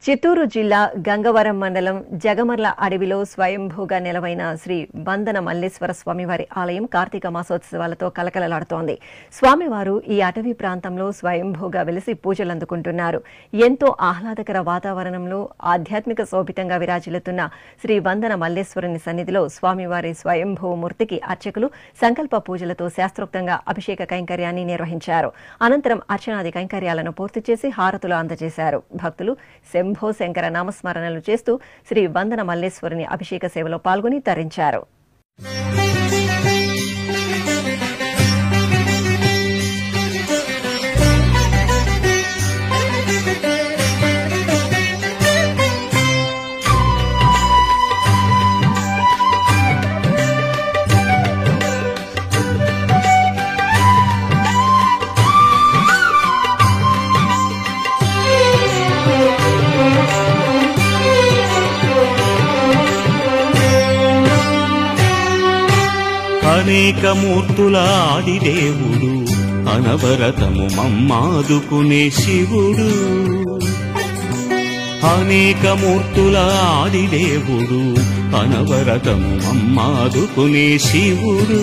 చిత్తూరు జిల్లా గంగవరం మండలం జగమర్ల అడవిలో స్వయంభూగా నెలవైన శ్రీ వందన మల్లేశ్వర స్వామివారి ఆలయం కార్తీక మాసోత్సవాలతో కలకలలాడుతోంది. స్వామివారు ఈ అటవీ ప్రాంతంలో స్వయంభూగా వెలిసి పూజలందుకుంటున్నారు. ఎంతో ఆహ్లాదకర వాతావరణంలో ఆధ్యాత్మిక శోభితంగా విరాజిల్లుతున్న శ్రీ వందన మల్లేశ్వరుని సన్నిధిలో స్వామివారి స్వయంభూ మూర్తికి అర్చకులు సంకల్ప పూజలతో శాస్త్రోక్తంగా అభిషేక కైంకర్యాన్ని నిర్వహించారు. అనంతరం అర్చనాది కైంకర్యాలను పూర్తి చేసి హారతులు అందజేశారు. భక్తులు శంభో శంకర నామస్మరణలు చేస్తూ శ్రీ వందన మల్లేశ్వరుని అభిషేక సేవలో పాల్గొని తరించారు. అనేక మూర్తుల ఆదిదేవుడు అనవరతము మమ్మాదుకునే శివుడు. అనేక మూర్తుల ఆదిదేవుడు అనవరతము మమ్మాదుకునే శివుడు.